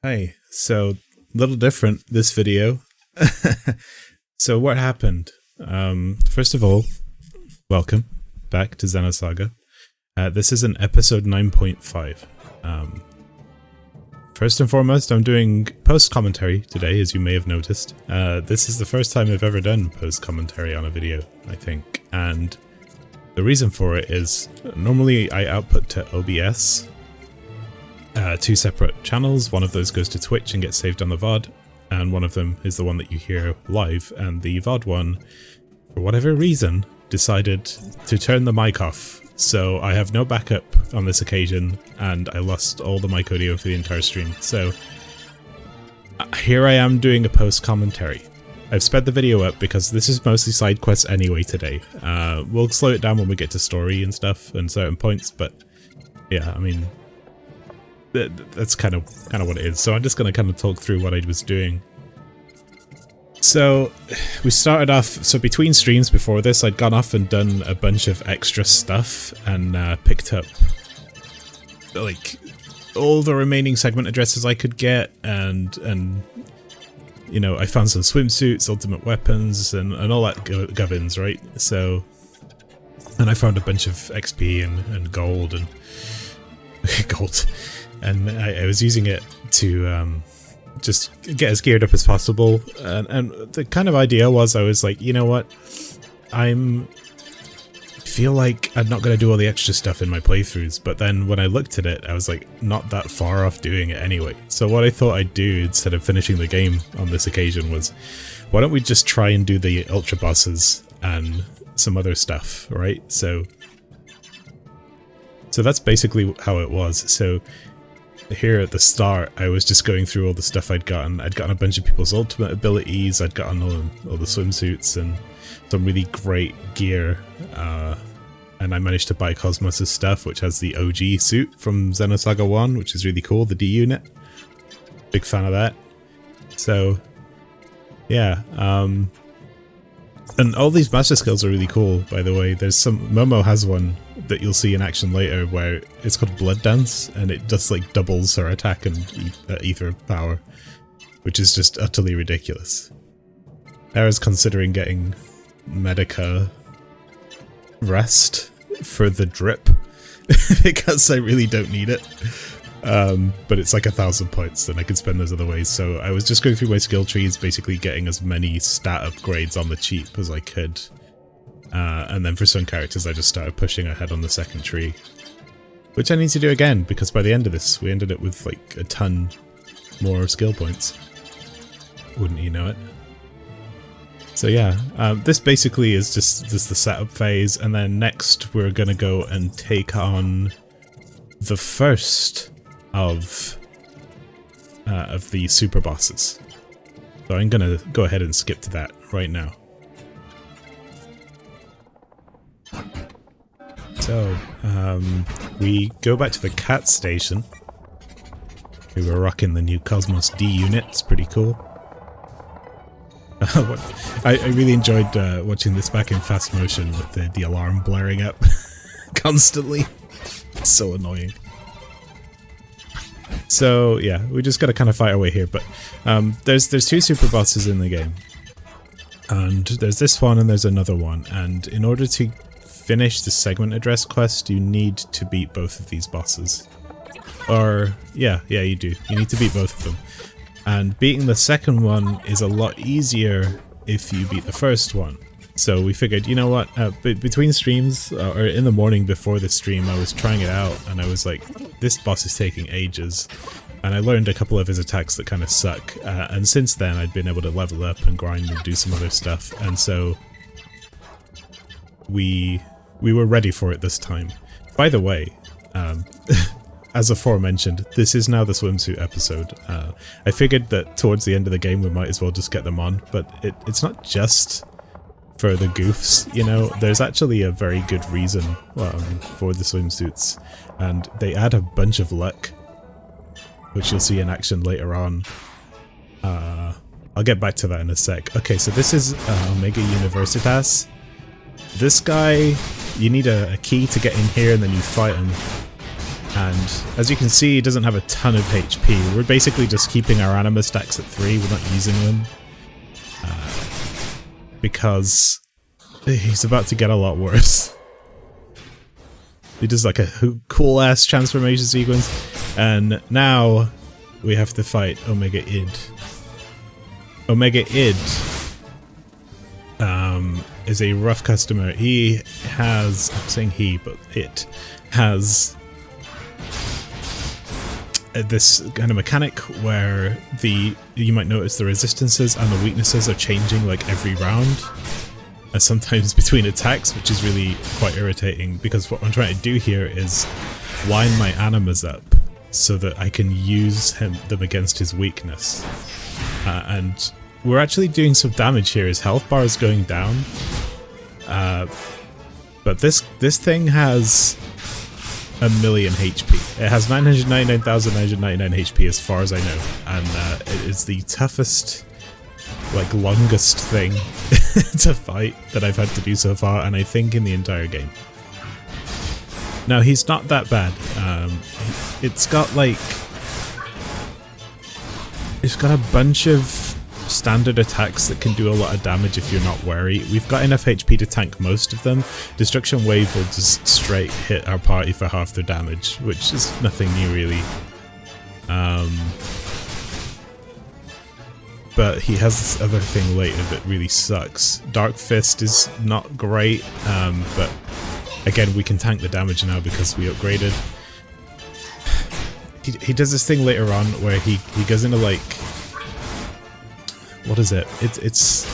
Hi, so little different this video. So what happened? First of all, welcome back to Xenosaga. This is an episode 9.5. First and foremost, I'm doing post-commentary today, as you may have noticed. This is the first time I've ever done post-commentary on a video, I think. And the reason for it is, normally I output to OBS, two separate channels. One of those goes to Twitch and gets saved on the VOD, and one of them is the one that you hear live, and the VOD one, for whatever reason, decided to turn the mic off. So I have no backup on this occasion, and I lost all the mic audio for the entire stream. So here I am doing a post-commentary. I've sped the video up because this is mostly side quests anyway today. We'll slow it down when we get to story and stuff and certain points, but yeah, I mean, that's kind of what it is. So I'm just going to kind of talk through what I was doing. So we started off, so between streams before this, I'd gone off and done a bunch of extra stuff and picked up like all the remaining segment addresses I could get, and you know, I found some swimsuits, ultimate weapons, and all that gubbins, right? So, and I found a bunch of XP and gold and gold. And I was using it to just get as geared up as possible. And the kind of idea was, I was like, you know what? I feel like I'm not going to do all the extra stuff in my playthroughs. But then when I looked at it, I was like, not that far off doing it anyway. So what I thought I'd do instead of finishing the game on this occasion was, why don't we just try and do the ultra bosses and some other stuff, right? So that's basically how it was. So here at the start, I was just going through all the stuff I'd gotten. I'd gotten a bunch of people's ultimate abilities, I'd gotten all the swimsuits and some really great gear, and I managed to buy Cosmos' stuff, which has the OG suit from Xenosaga 1, which is really cool, the D unit. Big fan of that. So, yeah, and all these master skills are really cool, by the way. There's some, Momo has one that you'll see in action later where it's called Blood Dance, and it just like doubles her attack and ether power, which is just utterly ridiculous. I was considering getting Medica Rest for the drip because I really don't need it. But it's like 1,000 points, and I could spend those other ways. So I was just going through my skill trees, basically getting as many stat upgrades on the cheap as I could. And then for some characters, I just started pushing ahead on the second tree, which I need to do again, because by the end of this, we ended up with like a ton more skill points. Wouldn't you know it? So yeah, this basically is just the setup phase, and then next we're gonna go and take on the first of the super bosses. So I'm gonna go ahead and skip to that right now. So we go back to the cat station. We were rocking the new Cosmos D unit. It's pretty cool. I really enjoyed watching this back in fast motion with the alarm blaring up constantly. It's so annoying. So yeah, we just gotta kind of fight our way here, but there's two super bosses in the game, and there's this one and there's another one, and in order to finish the segment address quest, you need to beat both of these bosses. Or yeah, you do. You need to beat both of them, and beating the second one is a lot easier if you beat the first one. So we figured, you know what, between streams, or in the morning before the stream, I was trying it out, and I was like, this boss is taking ages, and I learned a couple of his attacks that kind of suck, and since then I'd been able to level up and grind and do some other stuff, and so we were ready for it this time. By the way, as aforementioned, this is now the swimsuit episode. I figured that towards the end of the game we might as well just get them on, but it's not just for the goofs, you know. There's actually a very good reason for the swimsuits, and they add a bunch of luck, which you'll see in action later on. I'll get back to that in a sec. Okay, so this is Omega Universitas. This guy, you need a key to get in here, and then you fight him. And as you can see, he doesn't have a ton of HP. We're basically just keeping our anima stacks at 3, we're not using them. Because he's about to get a lot worse. He does like a cool ass transformation sequence, and now we have to fight Omega Id. Omega Id is a rough customer. He has, I'm saying he, but it has this kind of mechanic where you might notice the resistances and the weaknesses are changing like every round, and sometimes between attacks, which is really quite irritating, because what I'm trying to do here is line my animas up so that I can use them against his weakness. And we're actually doing some damage here. His health bar is going down, but this thing has 1,000,000 HP. It has 999,999 HP as far as I know, and it is the toughest, like longest thing to fight that I've had to do so far, and I think in the entire game. Now he's not that bad. It's got a bunch of standard attacks that can do a lot of damage if you're not wary. We've got enough HP to tank most of them. Destruction Wave will just straight hit our party for half their damage, which is nothing new really. But he has this other thing later that really sucks. Dark Fist is not great, but again we can tank the damage now because we upgraded. He does this thing later on where he goes into like, what is it? It's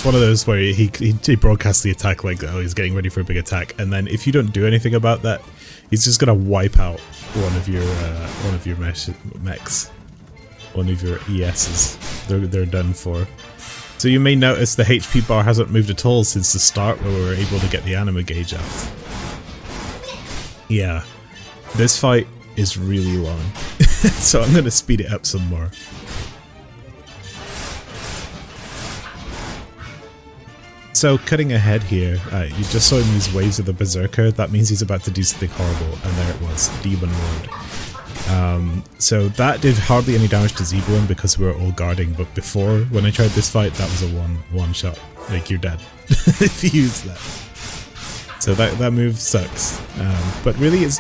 one of those where he broadcasts the attack like, oh, he's getting ready for a big attack, and then if you don't do anything about that, he's just gonna wipe out one of your mechs, one of your ESs. They're done for. So you may notice the HP bar hasn't moved at all since the start where we were able to get the anima gauge off. Yeah, this fight is really long, so I'm gonna speed it up some more. So cutting ahead here, you just saw him use waves of the Berserker. That means he's about to do something horrible, and there it was, Demon Lord. So that did hardly any damage to Zeblin because we were all guarding, but before, when I tried this fight, that was a one shot. Like, you're dead if you use that. So that move sucks. But really, it's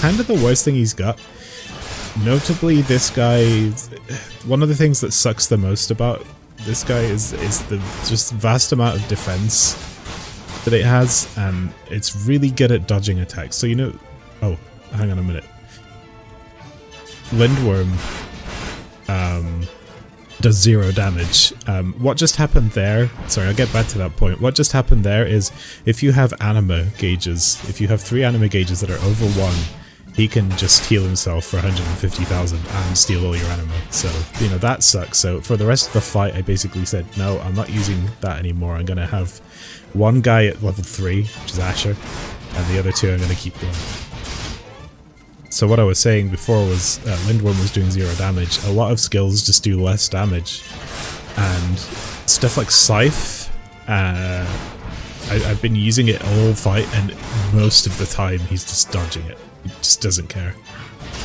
kind of the worst thing he's got. Notably, this guy, one of the things that sucks the most about this guy is the just vast amount of defense that it has, and it's really good at dodging attacks. So you know, oh, hang on a minute. Lindworm does 0 damage. What just happened there, sorry, I'll get back to that point. What just happened there is if you have anima gauges, if you have 3 anima gauges that are over 1, he can just heal himself for 150,000 and steal all your anima. So, you know, that sucks. So for the rest of the fight, I basically said, no, I'm not using that anymore. I'm going to have one guy at level 3, which is Asher, and the other 2 I'm going to keep going. So what I was saying before was Lindworm was doing 0 damage. A lot of skills just do less damage. And stuff like Scythe, I've been using it all fight, and most of the time he's just dodging it. He just doesn't care.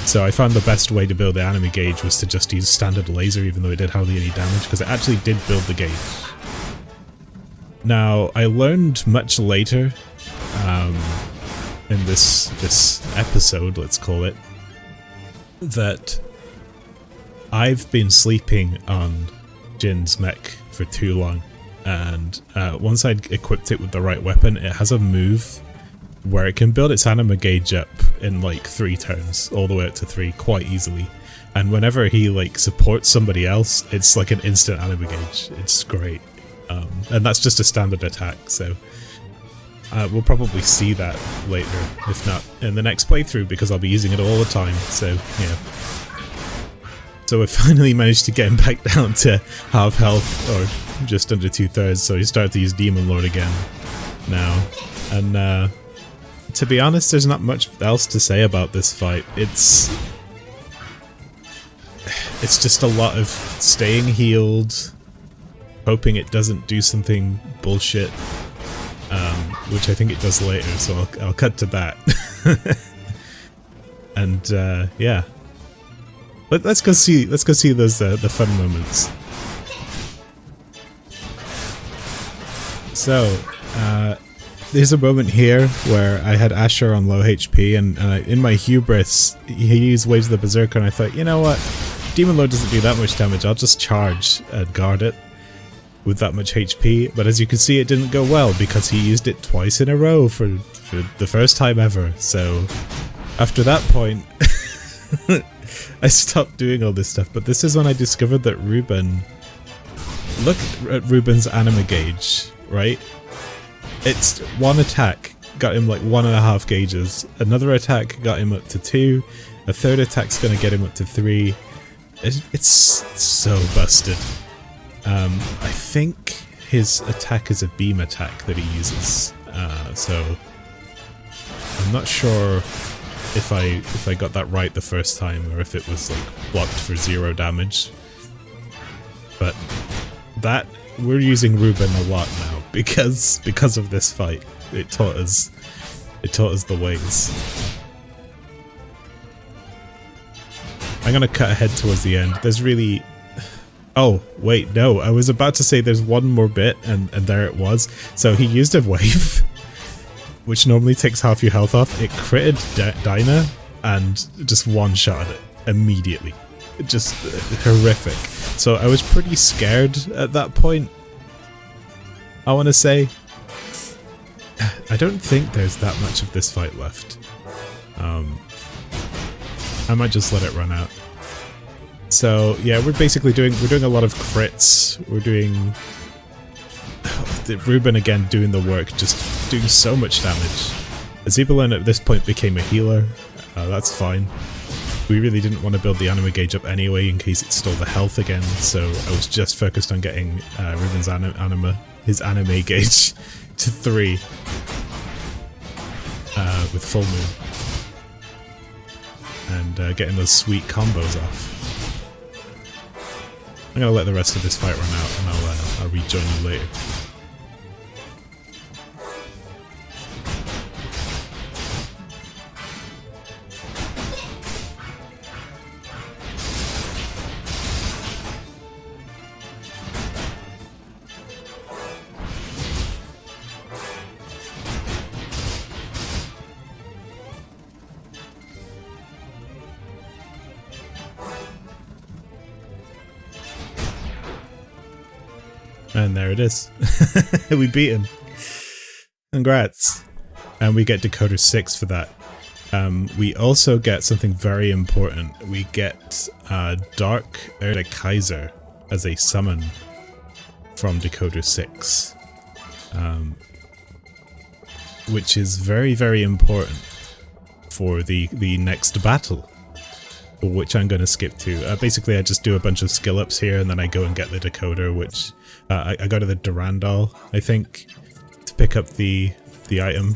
So I found the best way to build the anima gauge was to just use standard laser, even though it did hardly any damage, because it actually did build the gauge. Now, I learned much later, in this episode, let's call it, that I've been sleeping on Jin's mech for too long, and once I'd equipped it with the right weapon, it has a move where it can build its anima gauge up in like 3 turns, all the way up to 3 quite easily. And whenever he like supports somebody else, it's like an instant anima gauge. It's great. And that's just a standard attack, so we'll probably see that later, if not in the next playthrough, because I'll be using it all the time, so yeah. So we finally managed to get him back down to half health, or just under 2/3, so he started to use Demon Lord again now. And to be honest, there's not much else to say about this fight. It's just a lot of staying healed, hoping it doesn't do something bullshit, which I think it does later, so I'll cut to that. And yeah, let's go see those the fun moments. So there's a moment here where I had Asher on low HP, and in my hubris, he used Waves of the Berserker, and I thought, you know what, Demon Lord doesn't do that much damage, I'll just charge and guard it with that much HP. But as you can see, it didn't go well because he used it twice in a row for the first time ever. So after that point, I stopped doing all this stuff. But this is when I discovered that Ruben, look at Ruben's anima gauge, right? It's one attack got him like 1.5 gauges, another attack got him up to 2, a third attack's gonna get him up to 3. It's so busted. I think his attack is a beam attack that he uses, so I'm not sure if I got that right the first time or if it was like blocked for 0 damage. But that, we're using Ruben a lot now because of this fight. It taught us the ways. I'm gonna cut ahead towards the end. There's really... Oh, wait, no. I was about to say there's one more bit, and there it was. So he used a wave, which normally takes half your health off. It critted Dinah, and just one-shot it immediately. Just horrific. So I was pretty scared at that point, I want to say. I don't think there's that much of this fight left. I might just let it run out. So yeah, we're doing a lot of crits. We're doing Ruben again doing the work, just doing so much damage. Zebulon at this point became a healer. That's fine. We really didn't want to build the anima gauge up anyway in case it stole the health again, so I was just focused on getting Ruben's his anime gauge to 3 with full moon. And getting those sweet combos off. I'm gonna let the rest of this fight run out, and I'll rejoin you later. And there it is. We beat him. Congrats. And we get Decoder 6 for that. We also get something very important. We get Dark Erde Kaiser as a summon from Decoder 6. Which is very, very important for the next battle, which I'm going to skip to. Basically, I just do a bunch of skill ups here, and then I go and get the decoder, which I go to the Durandal, I think, to pick up the item.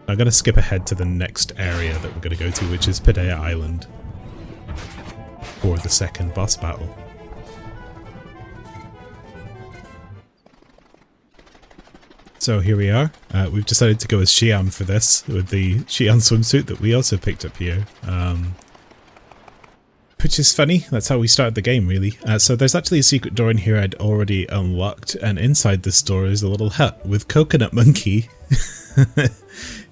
I'm going to skip ahead to the next area that we're going to go to, which is Paideia Island, for the second boss battle. So here we are. We've decided to go as Xian for this, with the Xian swimsuit that we also picked up here. Which is funny, that's how we started the game, really. So there's actually a secret door in here I'd already unlocked, and inside this door is a little hut with Coconut Monkey,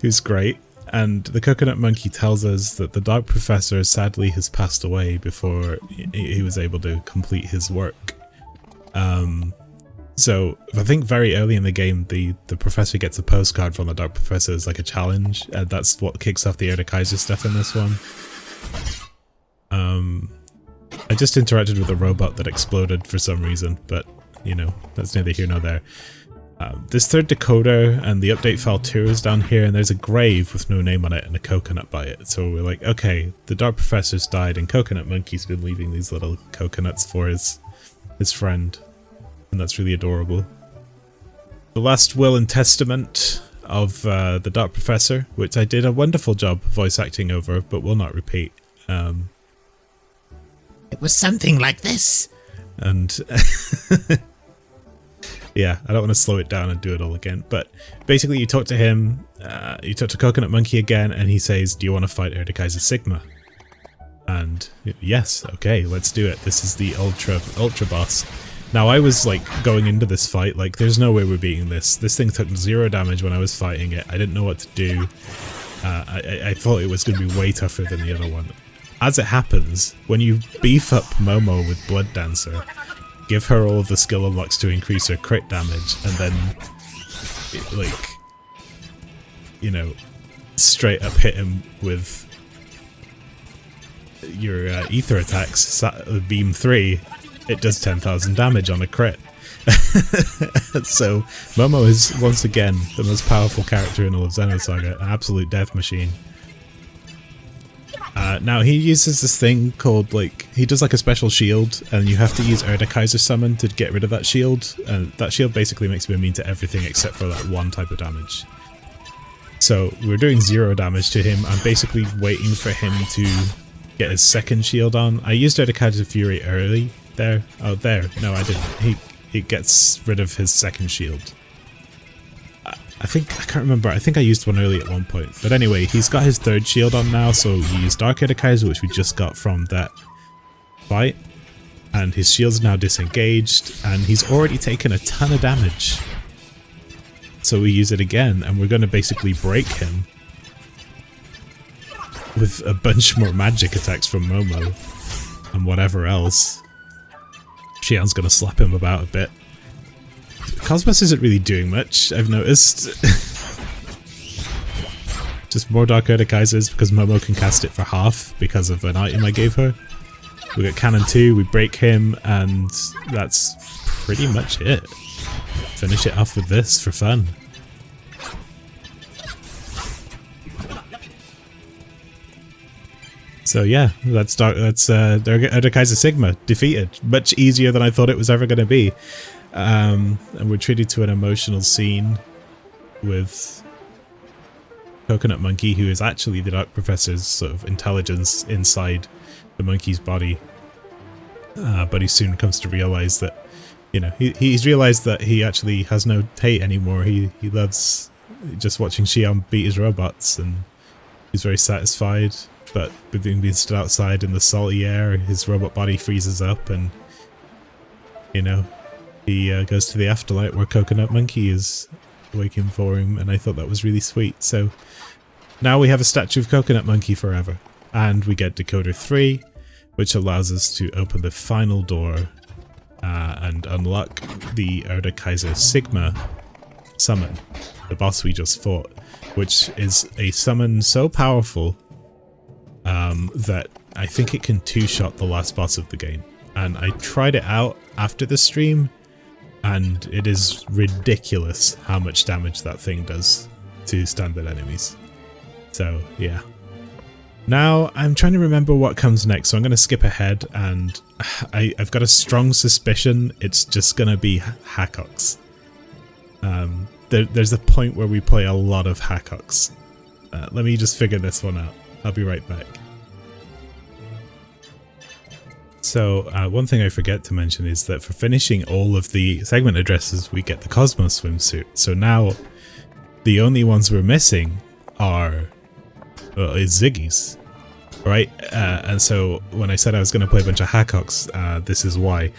who's great. And the Coconut Monkey tells us that the Dark Professor sadly has passed away before he was able to complete his work. So I think very early in the game, the Professor gets a postcard from the Dark Professor as like a challenge, and that's what kicks off the Erde Kaiser stuff in this one. I just interacted with a robot that exploded for some reason, but, you know, that's neither here nor there. This third decoder and the update file 2 is down here, and there's a grave with no name on it and a coconut by it. So we're like, okay, the Dark Professor's died and Coconut Monkey's been leaving these little coconuts for his friend. And that's really adorable. The last will and testament of the Dark Professor, which I did a wonderful job voice acting over, but will not repeat. It was something like this. And yeah, I don't want to slow it down and do it all again, but basically you talk to him you talk to Coconut Monkey again, and he says, do you want to fight Erdekaiser Sigma? And yes, okay, let's do it. This is the ultra boss. Now I was like going into this fight like there's no way we're beating this. This thing took 0 damage when I was fighting it. I didn't know what to do. I thought it was going to be way tougher than the other one. As it happens, when you beef up Momo with Blood Dancer, give her all of the skill unlocks to increase her crit damage, and then like, you know, straight up hit him with your ether attacks, beam 3, it does 10,000 damage on a crit. So Momo is once again the most powerful character in all of Xenosaga, an absolute death machine. Now he uses this thing called, like, he does like a special shield, and you have to use Erdekaiser Summon to get rid of that shield, and that shield basically makes me immune to everything except for that one type of damage. So we're doing 0 damage to him. I'm basically waiting for him to get his second shield on. I used Erdekaiser Fury early there. Oh, there. No, I didn't. He gets rid of his second shield. I can't remember. I think I used one early at one point. But anyway, he's got his third shield on now, so he used Dark Erdekaiser, which we just got from that fight. And his shield's now disengaged, and he's already taken a ton of damage. So we use it again, and we're going to basically break him with a bunch more magic attacks from Momo and whatever else. Xian's going to slap him about a bit. Cosmos isn't really doing much, I've noticed. Just more Dark Erdekaisers because Momo can cast it for half because of an item I gave her. We got Cannon 2, we break him, and that's pretty much it. Finish it off with this for fun. So yeah, that's Erdekaiser Sigma defeated. Much easier than I thought it was ever going to be. And we're treated to an emotional scene with Coconut Monkey, who is actually the Dark Professor's sort of intelligence inside the monkey's body. But he soon comes to realize that, you know, he's realized that he actually has no hate anymore. He loves just watching Xian beat his robots, and he's very satisfied. But with him being stood outside in the salty air, his robot body freezes up, and, you know, he goes to the afterlife where Coconut Monkey is waiting for him, and I thought that was really sweet. So now we have a statue of Coconut Monkey forever, and we get Decoder 3, which allows us to open the final door and unlock the Erdekaiser Sigma summon, the boss we just fought, which is a summon so powerful that I think it can two-shot the last boss of the game. And I tried it out after the stream, and it is ridiculous how much damage that thing does to standard enemies. So yeah. Now I'm trying to remember what comes next, so I'm going to skip ahead, and I've got a strong suspicion it's just going to be Hackox. There's a point where we play a lot of Hackox. Let me just figure this one out. I'll be right back. So one thing I forget to mention is that for finishing all of the segment addresses, we get the Cosmos swimsuit. So now the only ones we're missing are is Ziggy's, right? And so when I said I was going to play a bunch of Hackox, this is why.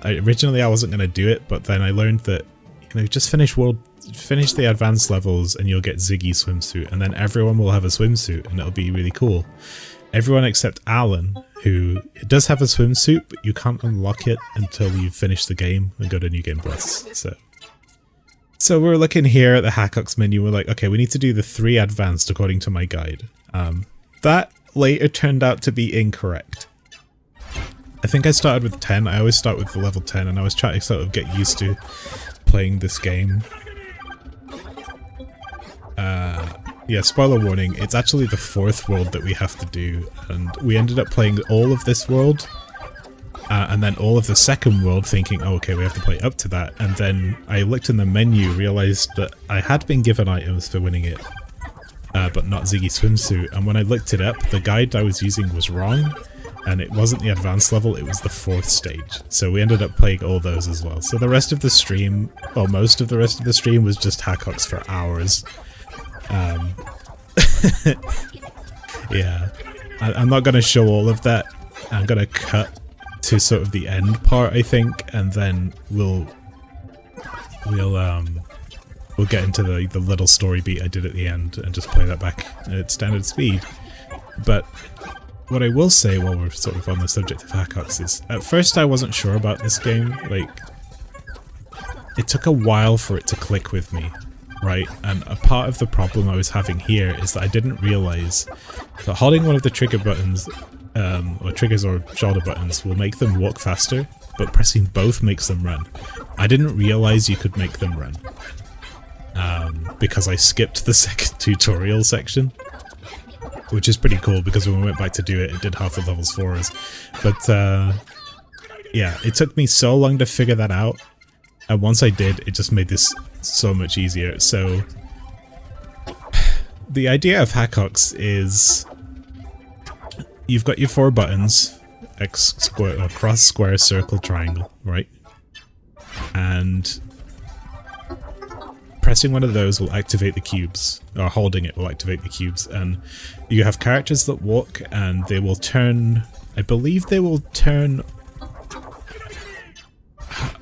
Originally I wasn't going to do it, but then I learned that, you know, just finish the advanced levels and you'll get Ziggy's swimsuit, and then everyone will have a swimsuit, and it'll be really cool. Everyone except Alan, who does have a swimsuit, but you can't unlock it until you finish the game and go to New Game Plus. So we're looking here at the Hackox menu. We're like, okay, we need to do the 3 advanced according to my guide. That later turned out to be incorrect. I think I started with 10. I always start with the level 10, and I was trying to sort of get used to playing this game. Yeah, spoiler warning, it's actually the 4th world that we have to do, and we ended up playing all of this world, and then all of the 2nd world, thinking, oh, okay, we have to play up to that, and then I looked in the menu, realised that I had been given items for winning it, but not Ziggy's swimsuit, and when I looked it up, the guide I was using was wrong, and it wasn't the advanced level, it was the 4th stage, so we ended up playing all those as well. So the rest of the stream, well, most of the rest of the stream was just Hackox for hours. Yeah, I'm not gonna show all of that. I'm gonna cut to sort of the end part, I think, and then we'll get into the little story beat I did at the end and just play that back at standard speed. But what I will say while we're sort of on the subject of hackups is, at first I wasn't sure about this game. Like, it took a while for it to click with me, right? And a part of the problem I was having here is that I didn't realize that holding one of the trigger buttons, or triggers or shoulder buttons, will make them walk faster, but pressing both makes them run. I didn't realize you could make them run. Because I skipped the second tutorial section, which is pretty cool because when we went back to do it, it did half the levels for us. But yeah, it took me so long to figure that out, and once I did, it just made this so much easier. So the idea of hackox is you've got your 4 buttons, X, square, or cross, square, circle, triangle, right? And pressing one of those will activate the cubes, or holding it will activate the cubes, and you have characters that walk and they will turn, I believe they will turn,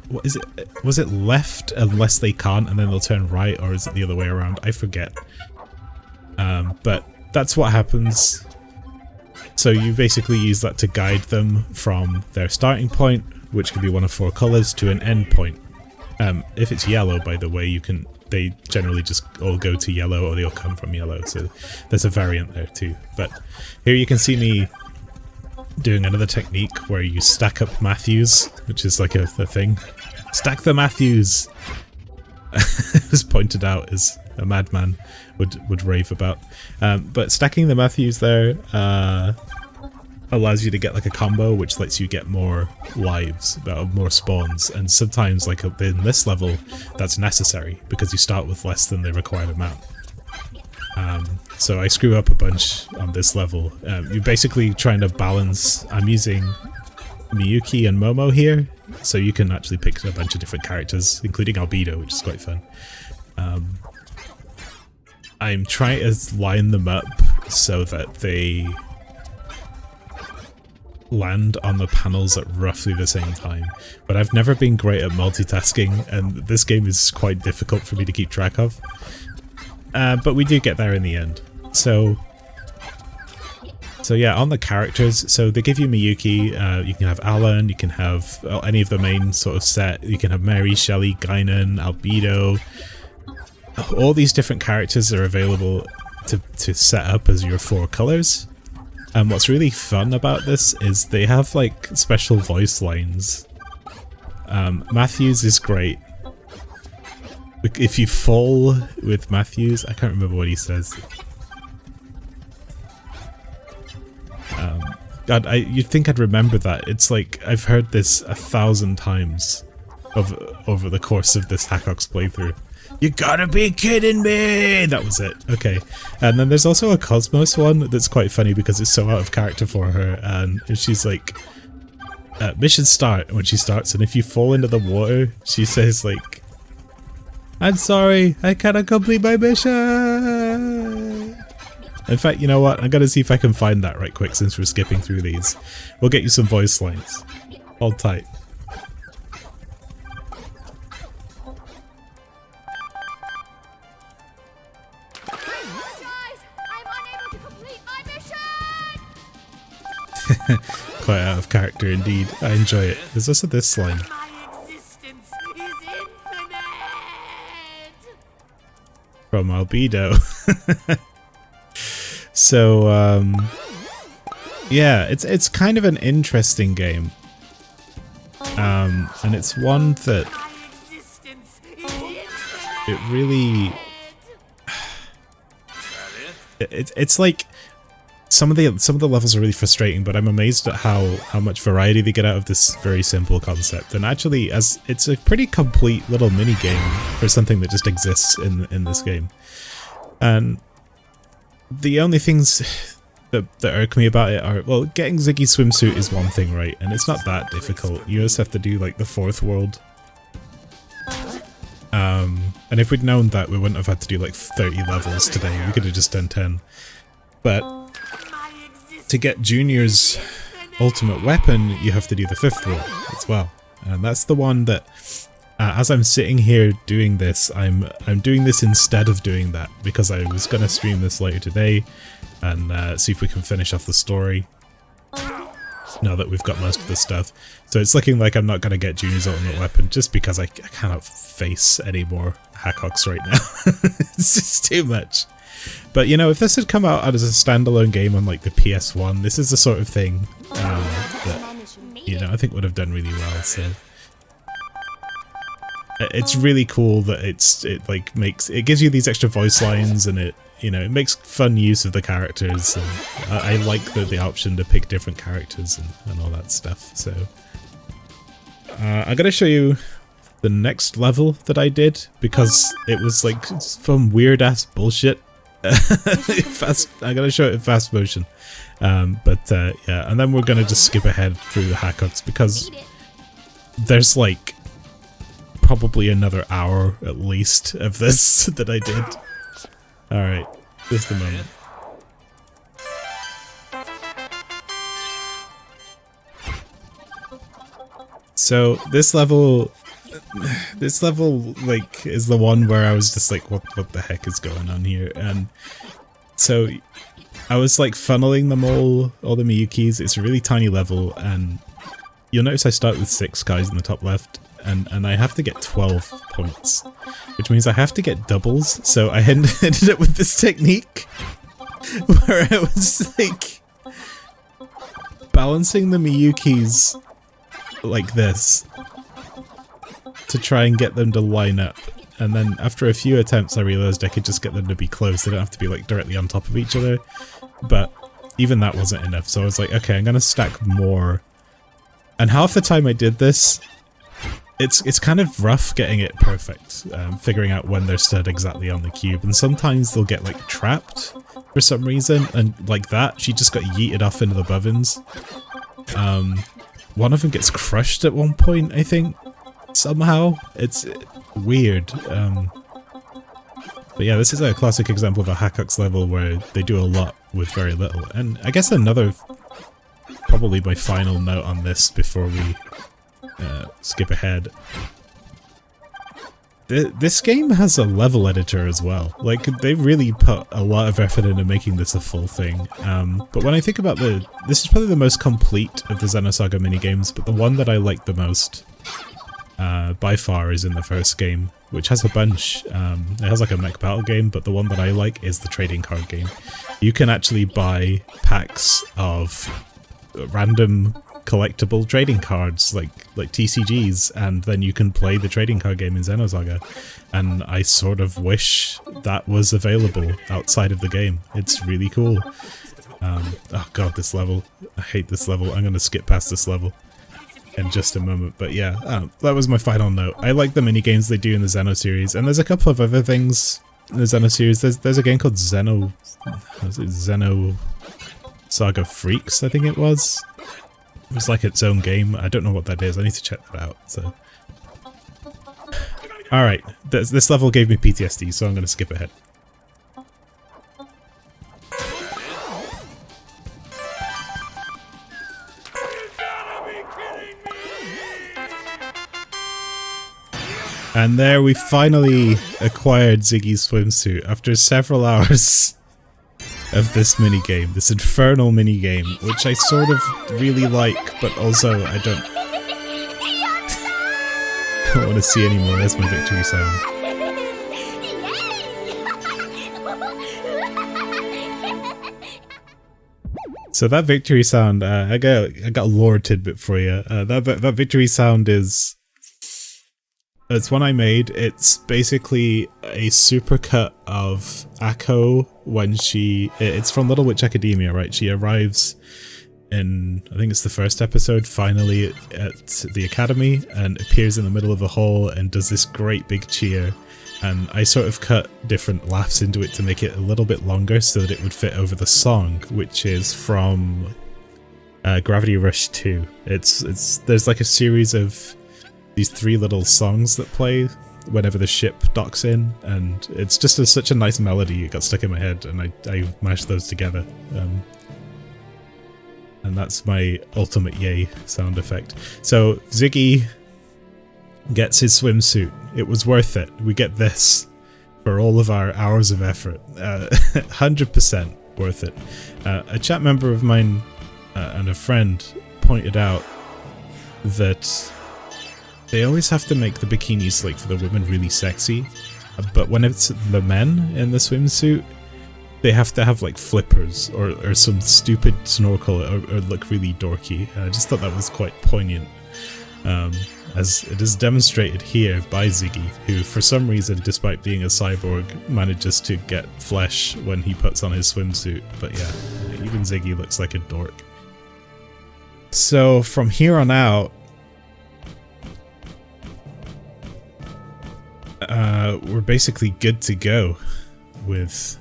what is it, was it left unless they can't and then they'll turn right, or is it the other way around? I forget. But that's what happens. So you basically use that to guide them from their starting point, which can be one of 4 colors, to an end point. If it's yellow, by the way, they generally just all go to yellow, or they'll come from yellow, so there's a variant there too. But here you can see me doing another technique where you stack up Matthews, which is like a thing. Stack the Matthews! It was pointed out as a madman would rave about. But stacking the Matthews there allows you to get like a combo which lets you get more lives, more spawns, and sometimes, like in this level, that's necessary because you start with less than the required amount. So I screw up a bunch on this level. You're basically trying to balance. I'm using Miyuki and Momo here, so you can actually pick a bunch of different characters, including Albedo, which is quite fun. I'm trying to line them up so that they land on the panels at roughly the same time, but I've never been great at multitasking, and this game is quite difficult for me to keep track of. But we do get there in the end. So yeah, on the characters, so they give you Miyuki, you can have Alan, you can have any of the main sort of set, you can have Mary, Shelley, Guinan, Albedo. All these different characters are available to set up as your 4 colors. And what's really fun about this is they have like special voice lines. Matthews is great. If you fall with Matthews, I can't remember what he says. God, you'd think I'd remember that. It's like I've heard this 1,000 times over the course of this hackox playthrough. You gotta be kidding me! That was it. Okay. And then there's also a Cosmos one that's quite funny because it's so out of character for her, and she's like, mission start, when she starts, and if you fall into the water, she says like, I'm sorry, I cannot complete my mission! In fact, you know what? I'm gonna see if I can find that right quick since we're skipping through these. We'll get you some voice lines. Hold tight. Quite out of character indeed. I enjoy it. There's also this line. From Albedo. So, yeah, it's kind of an interesting game. And it's one that it really it's like some of the levels are really frustrating, but I'm amazed at how much variety they get out of this very simple concept. And actually, as it's a pretty complete little mini game for something that just exists in this game. And the only things that irk me about it are, well, getting Ziggy's swimsuit is one thing, right? And it's not that difficult. You just have to do like the 4th world. And if we'd known that, we wouldn't have had to do like 30 levels today. We could have just done 10. But to get Junior's ultimate weapon, you have to do the 5th rule as well. And that's the one that, as I'm sitting here doing this, I'm doing this instead of doing that, because I was going to stream this later today and see if we can finish off the story now that we've got most of the stuff. So it's looking like I'm not going to get Junior's ultimate weapon just because I cannot face any more Hackox right now. It's just too much. But you know, if this had come out as a standalone game on like the PS1, this is the sort of thing that, you know, I think would have done really well. So it's really cool that it gives you these extra voice lines, and it makes fun use of the characters. And I like the option to pick different characters and all that stuff. So I'm gonna show you the next level that I did, because it was like some weird ass bullshit. I'm gonna show it in fast motion, yeah, and then we're gonna just skip ahead through the Hackox, because there's like probably another hour at least of this that I did. Alright, just a moment. So this level like is the one where I was just like, what the heck is going on here? And so I was like funneling them all the Miyukis. It's a really tiny level, and you'll notice I start with 6 guys in the top left, and I have to get 12 points, which means I have to get doubles. So I ended up with this technique where I was like balancing the Miyukis like this to try and get them to line up, and then after a few attempts I realised I could just get them to be close. They don't have to be like directly on top of each other, but even that wasn't enough. So I was like, okay, I'm gonna stack more. And half the time I did this, it's kind of rough getting it perfect, figuring out when they're stood exactly on the cube, and sometimes they'll get like trapped for some reason, and like that, she just got yeeted off into the bobbins. One of them gets crushed at one point, I think, somehow. It's weird. But yeah, this is a classic example of a Hackox level where they do a lot with very little. And I guess probably my final note on this before we skip ahead. This game has a level editor as well. Like, they really put a lot of effort into making this a full thing. But when I think about this is probably the most complete of the Xenosaga minigames, but the one that I like the most by far is in the first game, which has a bunch. It has like a mech battle game, but the one that I like is the trading card game. You can actually buy packs of random collectible trading cards, like TCGs, and then you can play the trading card game in Xenosaga. And I sort of wish that was available outside of the game. It's really cool. Oh god, this level. I hate this level. I'm gonna skip past this level in just a moment. But yeah, that was my final note. I like the minigames they do in the Xeno series, and there's a couple of other things in the Xeno series. There's a game called Xenosaga Freaks, I think it was. It was like its own game. I don't know what that is. I need to check that out. So, alright, this level gave me PTSD, so I'm going to skip ahead. And there we finally acquired Ziggy's swimsuit after several hours of this minigame, this infernal minigame, which I sort of really like, but also I don't want to see anymore. That's my victory sound. So that victory sound, I got a lore tidbit for you. That victory sound is... It's one I made. It's basically a supercut of Akko when it's from Little Witch Academia, right? She arrives in, I think it's the first episode, finally at the academy, and appears in the middle of the hall and does this great big cheer. And I sort of cut different laughs into it to make it a little bit longer so that it would fit over the song, which is from Gravity Rush 2. There's like a series of these 3 little songs that play whenever the ship docks in, and it's just such a nice melody. It got stuck in my head, and I mashed those together. And that's my ultimate yay sound effect. So Ziggy gets his swimsuit. It was worth it. We get this for all of our hours of effort. 100% worth it. A chat member of mine and a friend pointed out that they always have to make the bikinis, like, for the women really sexy, but when it's the men in the swimsuit, they have to have like flippers or some stupid snorkel or look really dorky. I just thought that was quite poignant, as it is demonstrated here by Ziggy, who for some reason, despite being a cyborg, manages to get flesh when he puts on his swimsuit. But yeah, even Ziggy looks like a dork. So from here on out, we're basically good to go with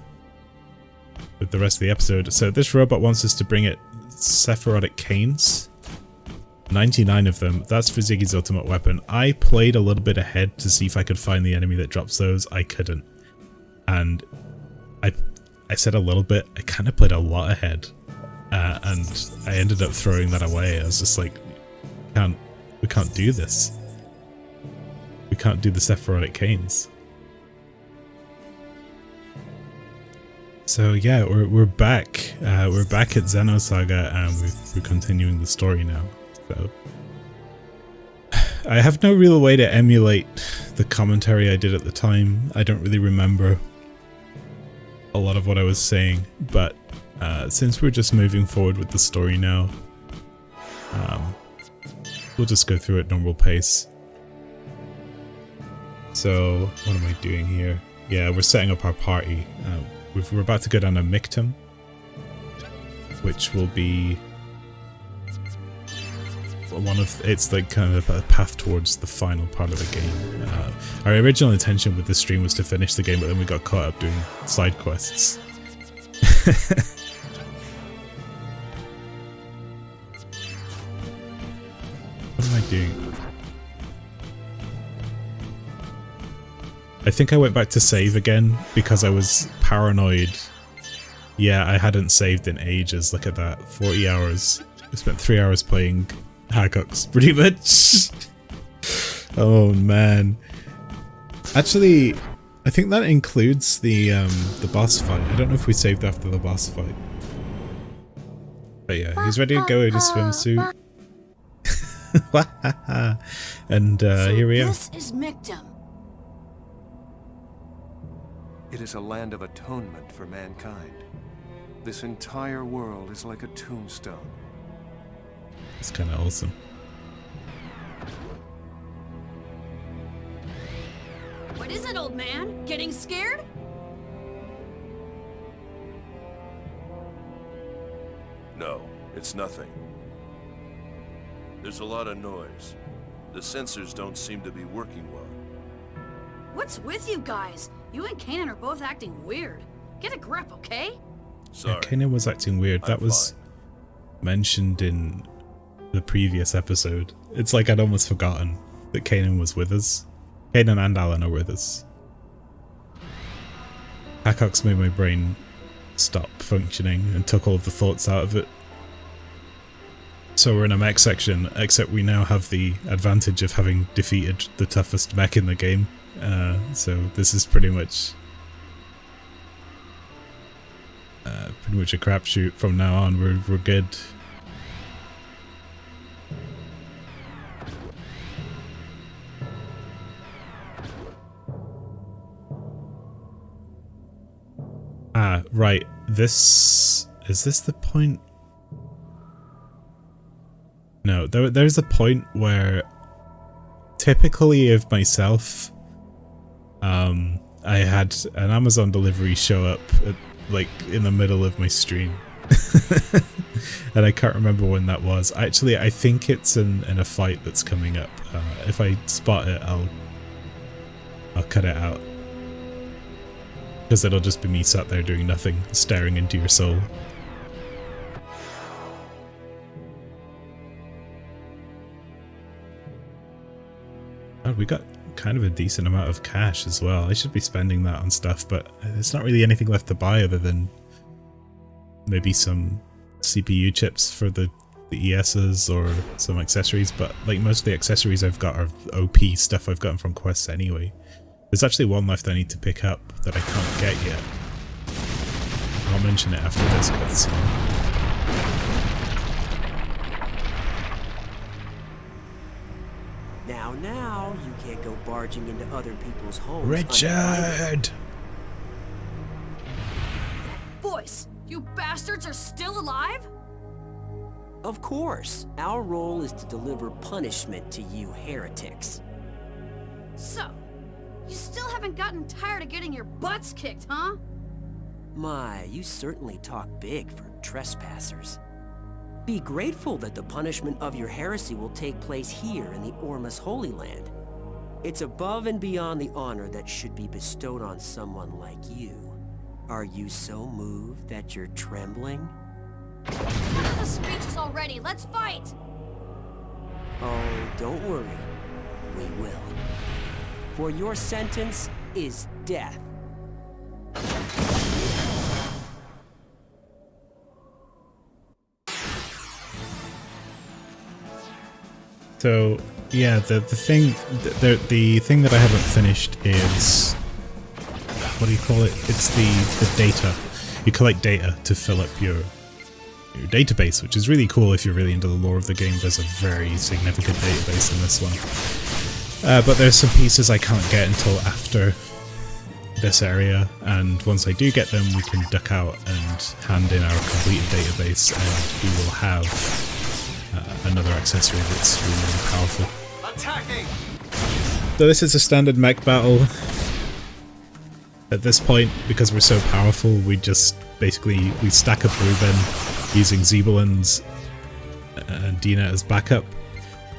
the rest of the episode. So this robot wants us to bring it Sephirotic canes. 99 of them. That's for Ziggy's ultimate weapon. I played a little bit ahead to see if I could find the enemy that drops those. I couldn't. And I said a little bit. I kind of played a lot ahead. And I ended up throwing that away. I was just like, we can't do this. We can't do the Sephirotic canes. So yeah, we're back. We're back at Xenosaga, and we're continuing the story now. So I have no real way to emulate the commentary I did at the time. I don't really remember a lot of what I was saying, but since we're just moving forward with the story now, we'll just go through at normal pace. So what am I doing here? Yeah, we're setting up our party. We're about to go down a Mictum, which will be it's like kind of a path towards the final part of the game. Our original intention with this stream was to finish the game, but then we got caught up doing side quests. What am I doing? I think I went back to save again because I was paranoid. Yeah, I hadn't saved in ages. Look at that. 40 hours. I spent 3 hours playing Hackox, pretty much. Oh man. Actually, I think that includes the boss fight. I don't know if we saved after the boss fight. But yeah, he's ready to go in his swimsuit. And here we are. This is Mictum. It is a land of atonement for mankind. This entire world is like a tombstone. It's kind of awesome. What is it, old man? Getting scared? No, it's nothing. There's a lot of noise. The sensors don't seem to be working well. What's with you guys? You and Kanan are both acting weird. Get a grip, okay? Sorry. Yeah, Kanan was acting weird. That was mentioned in the previous episode. It's like I'd almost forgotten that Kanan was with us. Kanan and Alan are with us. Hackox made my brain stop functioning and took all of the thoughts out of it. So we're in a mech section, except we now have the advantage of having defeated the toughest mech in the game. So this is pretty much a crapshoot from now on. We're good. Right. Is this the point? No, there's a point where typically of myself, I had an Amazon delivery show up like in the middle of my stream. And I can't remember when that was. Actually, I think it's in a fight that's coming up. If I spot it, I'll cut it out. Because it'll just be me sat there doing nothing, staring into your soul. God, we got kind of a decent amount of cash as well. I should be spending that on stuff, but there's not really anything left to buy other than maybe some CPU chips for the ESs or some accessories, but like most of the accessories I've got are OP stuff I've gotten from quests anyway. There's actually one left I need to pick up that I can't get yet. I'll mention it after this cutscene. Now, you can't go barging into other people's homes. Richard! Voice, you bastards are still alive? Of course. Our role is to deliver punishment to you heretics. So, you still haven't gotten tired of getting your butts kicked, huh? My, you certainly talk big for trespassers. Be grateful that the punishment of your heresy will take place here in the Ormus Holy Land. It's above and beyond the honor that should be bestowed on someone like you. Are you so moved that you're trembling? Enough of the speeches already, let's fight! Oh, don't worry. We will. For your sentence is death. So yeah, the thing that I haven't finished is, what do you call it? It's the data. You collect data to fill up your database, which is really cool if you're really into the lore of the game. There's a very significant database in this one. But there's some pieces I can't get until after this area, and once I do get them, we can duck out and hand in our completed database, and we will have another accessory that's really, really powerful. Attacking! So this is a standard mech battle. At this point, because we're so powerful, we just basically we stack up Ruben using Zebulons and Dina as backup.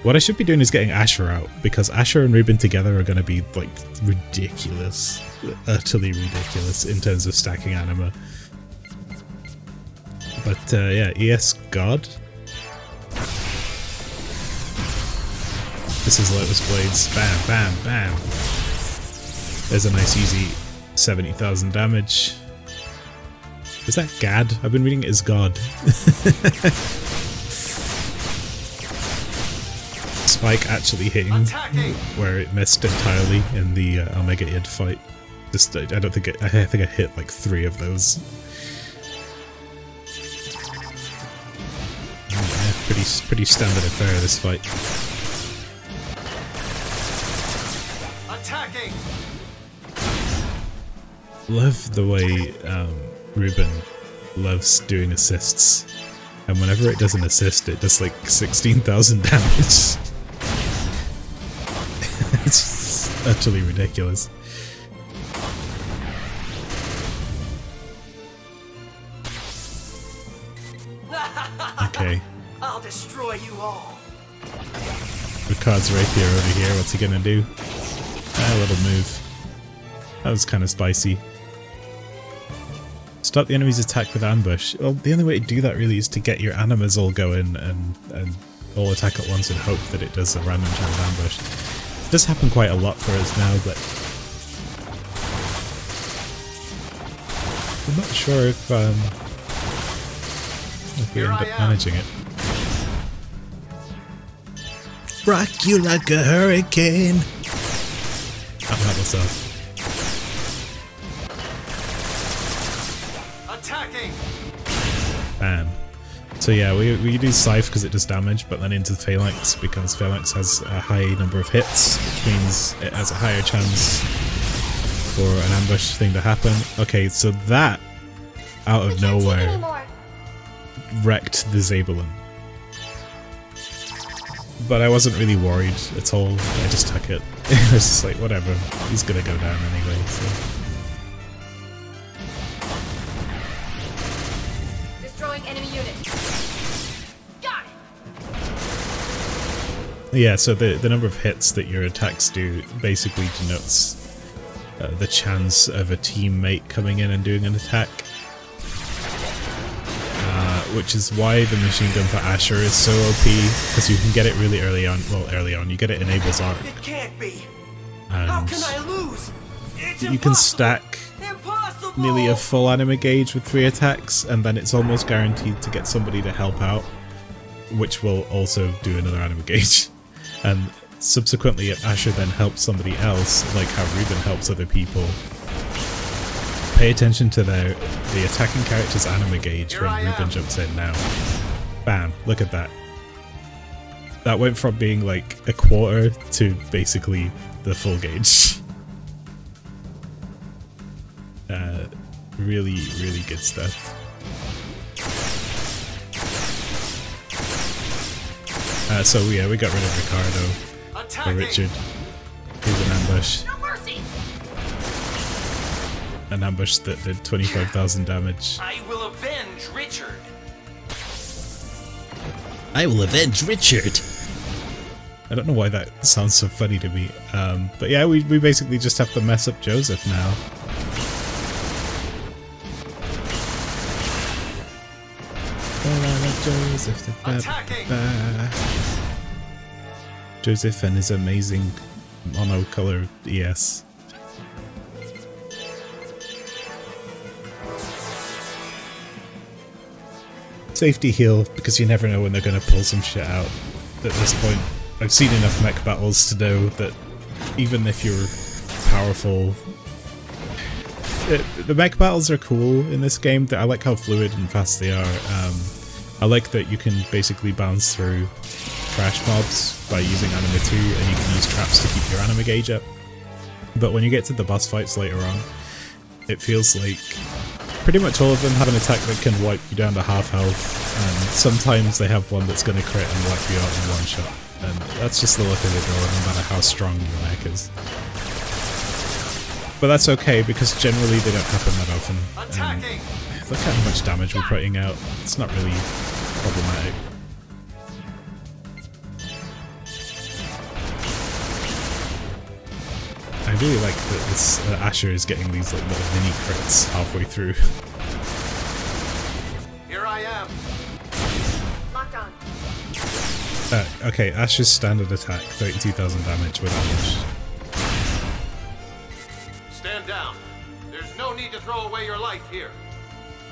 What I should be doing is getting Asher out, because Asher and Ruben together are going to be like ridiculous, utterly ridiculous in terms of stacking anima. But yeah, ES God. This is Lotus Blades. Bam, bam, bam. There's a nice easy 70,000 damage. Is that Gad? I've been reading it as God. Spike actually hitting where it missed entirely in the Omega Id fight. Just I don't think I think I hit like 3 of those. Yeah, pretty standard affair this fight. Attacking! Love the way Ruben loves doing assists, and whenever it does an assist, it does like 16,000 damage. It's utterly ridiculous. Okay. I'll destroy you all. Ricard's rapier over here. What's he gonna do? A little move. That was kind of spicy. Stop the enemy's attack with ambush. Well, the only way to do that really is to get your animas all going and all attack at once and hope that it does a random turn of ambush. It does happen quite a lot for us now, but I'm not sure if we end up managing it. Rock you like a hurricane. I'll help myself. Attacking! Bam. So yeah, we do Scythe because it does damage, but then into Phalanx because Phalanx has a high number of hits, which means it has a higher chance for an ambush thing to happen. Okay, so that, out of nowhere, wrecked the Zabulon. But I wasn't really worried at all, I just took it. It was just like, whatever, he's gonna go down anyway, so... Enemy unit. Got it. Yeah, so the number of hits that your attacks do basically denotes the chance of a teammate coming in and doing an attack. Which is why the machine gun for Asher is so OP, because you can get it really early on. Well, early on, you get it in Abel's arc. It can't be. How can I lose? It's you can stack impossible! nearly a full anime gauge with 3 attacks, and then it's almost guaranteed to get somebody to help out, which will also do another anime gauge. And subsequently, Asher then helps somebody else, like how Ruben helps other people. Pay attention to the attacking character's anime gauge when Ruben jumps in now. Bam, look at that. That went from being like a quarter to basically the full gauge. Really, really good stuff. So yeah, we got rid of Ricardo. Or Richard. He's an ambush. No mercy! An ambush that did 25,000 damage. I will avenge Richard. I will avenge Richard. I don't know why that sounds so funny to me. But yeah, we basically just have to mess up Joseph now. Joseph, Joseph and his amazing monocolor ES. Safety heal, because you never know when they're going to pull some shit out. At this point, I've seen enough mech battles to know that even if you're powerful, the mech battles are cool in this game. I like how fluid and fast they are. I like that you can basically bounce through trash mobs by using anima 2, and you can use traps to keep your anima gauge up. But when you get to the boss fights later on, it feels like pretty much all of them have an attack that can wipe you down to half health, and sometimes they have one that's going to crit and wipe you out in one shot. And that's just the luck of the draw, no matter how strong your mech is. But that's okay, because generally they don't happen that often. And look at how much damage we're putting out. It's not really problematic. I really like that this Asher is getting these like little mini crits halfway through. Here I am. Locked on. Okay, Asher's standard attack, 32,000 damage with ambush. Stand down. There's no need to throw away your life here.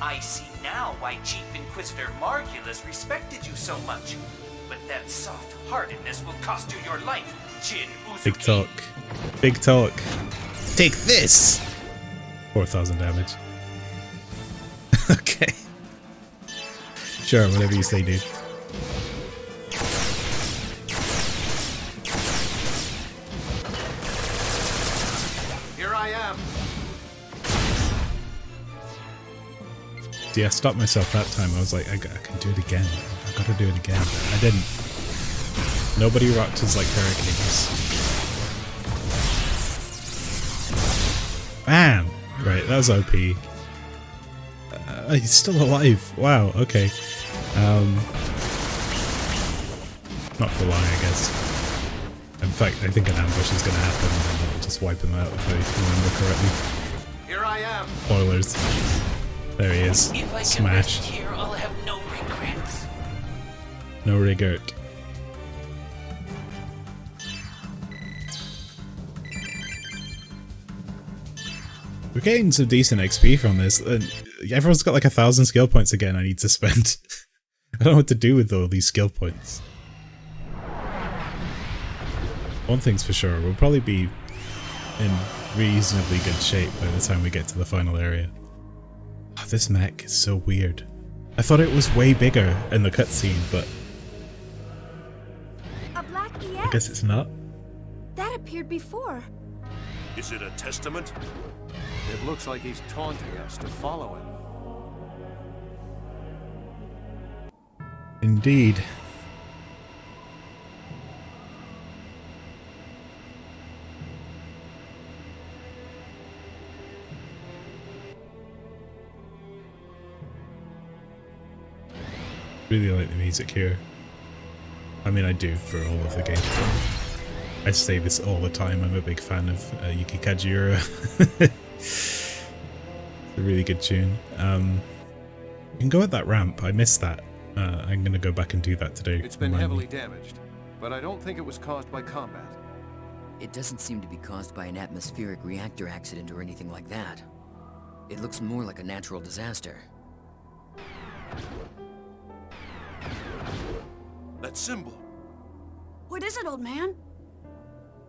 I see now why Chief Inquisitor Margulis respected you so much. But that soft-heartedness will cost you your life, Jin Uzuki. Big talk. Big talk. Take this! 4,000 damage. Okay. Sure, whatever you say, dude. Here I am. Yeah, I stopped myself that time. I was like, I can do it again. I gotta do it again. I didn't. Nobody rocked us like hurricanes. Bam! Right, that was OP. He's still alive. Wow, okay. Not for long, I guess. In fact, I think an ambush is gonna happen and it'll just wipe him out if I remember correctly. Here I am. Spoilers. There he is. If I can rest Smashed. here, I'll have no regrets. No regret. We're getting some decent XP from this, and everyone's got like 1,000 skill points again I need to spend. I don't know what to do with all these skill points. One thing's for sure, we'll probably be in reasonably good shape by the time we get to the final area. Oh, this mech is so weird. I thought it was way bigger in the cutscene, but A black ES. I guess it's not. That appeared before. Is it a testament? It looks like he's taunting us to follow him. Indeed. Really like the music here. I mean, I do for all of the games. I say this all the time. I'm a big fan of Yuki Kajiura. It's a really good tune. You can go at that ramp. I missed that. I'm gonna go back and do that today. It's been Remind heavily me. damaged, but I don't think it was caused by combat. It doesn't seem to be caused by an atmospheric reactor accident or anything like that. It looks more like a natural disaster. That symbol. What is it, old man?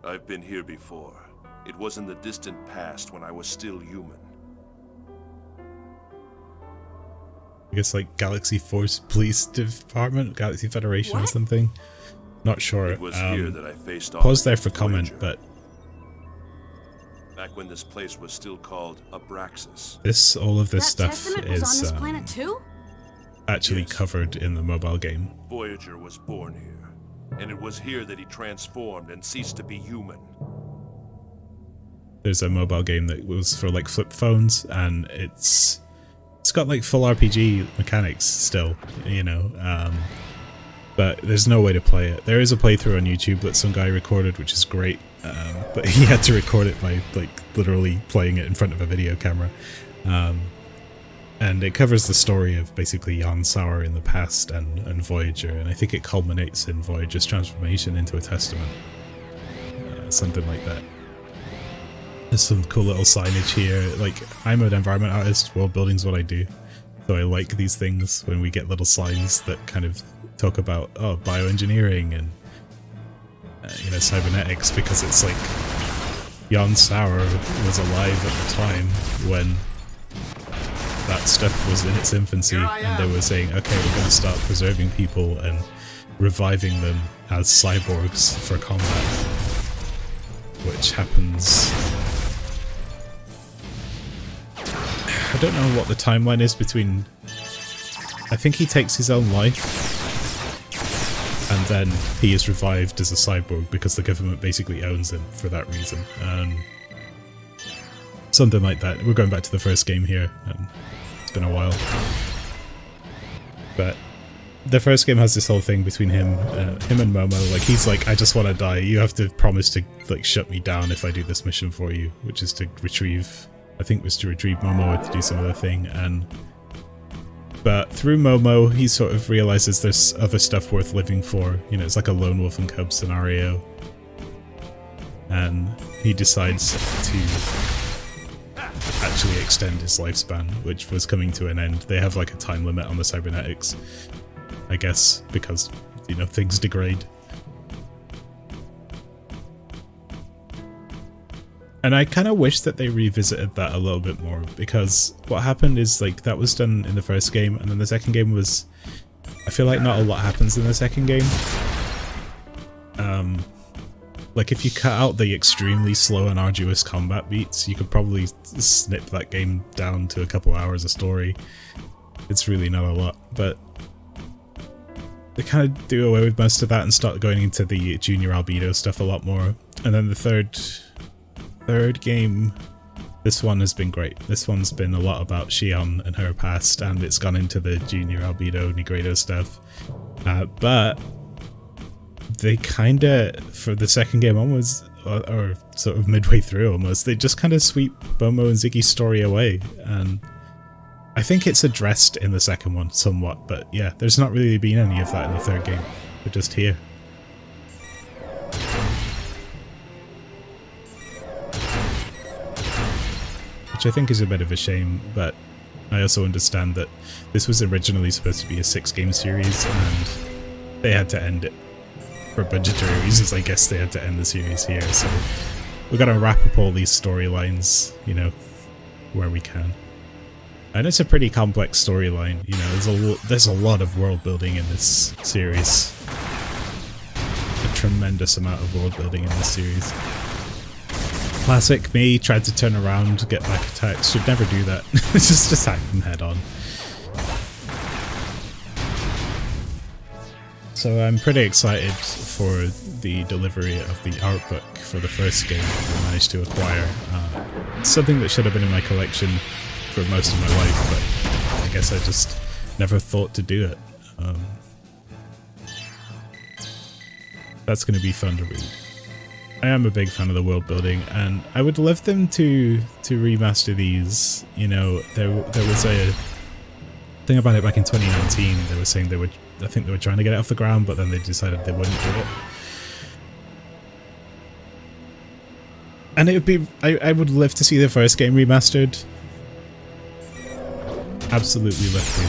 I've been here before. It was in the distant past when I was still human. I guess like Galaxy Force Police Department, Galaxy Federation or What? something. Not sure. It was here that I faced off. Pause there for comment, Voyager. but Back when this place was still called Abraxas. all of this That stuff testament was on is this planet too? actually Yes. covered in the mobile game. Voyager was born here, and it was here that he transformed and ceased to be human. There's a mobile game that was for like flip phones, and it's got like full RPG mechanics still, you know, but there's no way to play it. There is a playthrough on YouTube that some guy recorded, which is great, but he had to record it by like literally playing it in front of a video camera. And it covers the story of basically Xenosaga in the past and Voyager, and I think it culminates in Voyager's transformation into a testament. Something like that. There's some cool little signage here. Like, I'm an environment artist, world building's what I do. So I like these things when we get little signs that kind of talk about, oh, bioengineering and, you know, cybernetics, because it's like, Xenosaga was alive at the time when that stuff was in its infancy, and they were saying, okay, we're going to start preserving people and reviving them as cyborgs for combat, which happens. I don't know what the timeline is between. I think he takes his own life, and then he is revived as a cyborg because the government basically owns him for that reason. Something like that. We're going back to the first game here, and it's been a while. But the first game has this whole thing between him and Momo. Like, he's like, I just want to die. You have to promise to like shut me down if I do this mission for you, which is to retrieve. I think it was to retrieve Momo to do some other thing. But through Momo, he sort of realizes there's other stuff worth living for. You know, it's like a lone wolf and cub scenario, and he decides to actually extend his lifespan, which was coming to an end. They have like a time limit on the cybernetics, I guess, because, you know, things degrade. And I kind of wish that they revisited that a little bit more, because what happened is, like, that was done in the first game, and then the second game was, I feel like not a lot happens in the second game. Like, if you cut out the extremely slow and arduous combat beats, you could probably snip that game down to a couple hours of story. It's really not a lot, but they kind of do away with most of that and start going into the junior albedo stuff a lot more. And then the third game, this one has been great. This one's been a lot about Shion and her past, and it's gone into the junior albedo Negredo stuff. But they kinda, for the second game onwards, or sort of midway through almost, they just kind of sweep Momo and Ziggy's story away, and I think it's addressed in the second one somewhat, but yeah, there's not really been any of that in the third game. They're just here. Which I think is a bit of a shame, but I also understand that this was originally supposed to be a 6-game series, and they had to end it. For budgetary reasons, I guess they had to end the series here, so we're gonna wrap up all these storylines, you know, where we can. And it's a pretty complex storyline, you know, there's a lot of world building in this series. A tremendous amount of world building in this series. Classic me, tried to turn around, get back attacks, should never do that. Just attack them head on. So I'm pretty excited for the delivery of the art book for the first game that I managed to acquire. Something that should have been in my collection for most of my life, but I guess I just never thought to do it. That's going to be fun to read. I am a big fan of the world building, and I would love them to remaster these. You know, there was a thing about it back in 2019. They were saying I think they were trying to get it off the ground, but then they decided they wouldn't do it. And it would be, I would live to see the first game remastered. Absolutely live to.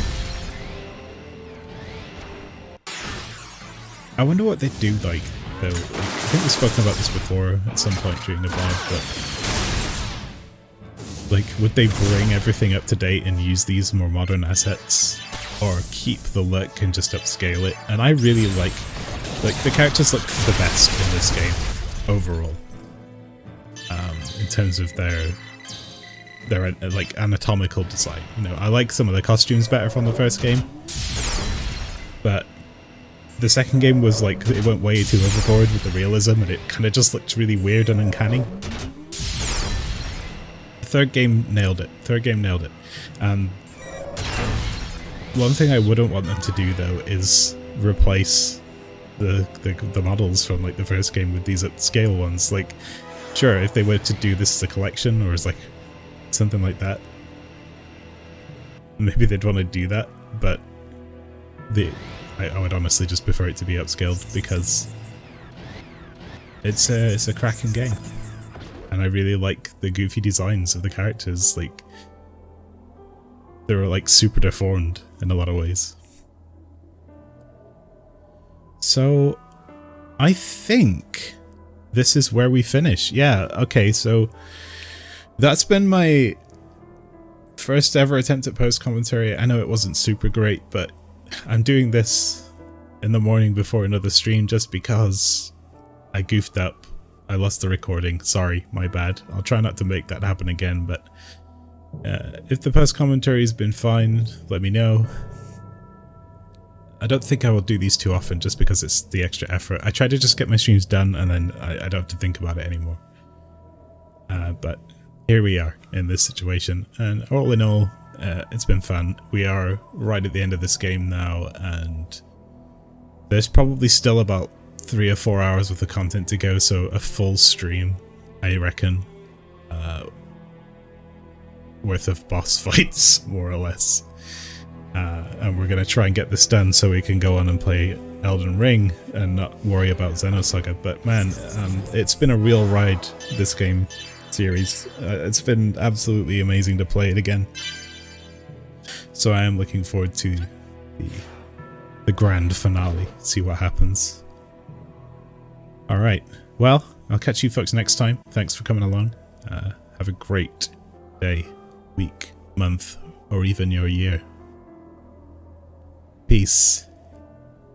I wonder what they'd do, like, though. Like, I think we've spoken about this before at some point during the vlog, but like, would they bring everything up to date and use these more modern assets, or keep the look and just upscale it? And I really like the characters look the best in this game overall, in terms of their like anatomical design. You know, I like some of the costumes better from the first game, but the second game was like, it went way too overboard with the realism, and it kind of just looked really weird and uncanny. The third game nailed it. One thing I wouldn't want them to do though is replace the models from like the first game with these upscale ones. Like, sure, if they were to do this as a collection or as like something like that, maybe they'd want to do that, but I would honestly just prefer it to be upscaled, because it's a cracking game, and I really like the goofy designs of the characters. Like, they're like super deformed in a lot of ways. So I think this is where we finish. Yeah, okay, so that's been my first ever attempt at post-commentary. I know it wasn't super great, but I'm doing this in the morning before another stream just because I goofed up. I lost the recording. Sorry, my bad. I'll try not to make that happen again, but if the post-commentary has been fine, let me know. I don't think I will do these too often just because it's the extra effort. I try to just get my streams done and then I don't have to think about it anymore. But here we are in this situation, and all in all, it's been fun. We are right at the end of this game now, and there's probably still about 3 or 4 hours worth of content to go, so a full stream, I reckon, worth of boss fights, more or less. And we're going to try and get this done so we can go on and play Elden Ring and not worry about Xenosaga. But man, it's been a real ride, this game series. It's been absolutely amazing to play it again. So I am looking forward to the grand finale, see what happens. Alright, well, I'll catch you folks next time. Thanks for coming along. Have a great day, week, month, or even your year. Peace.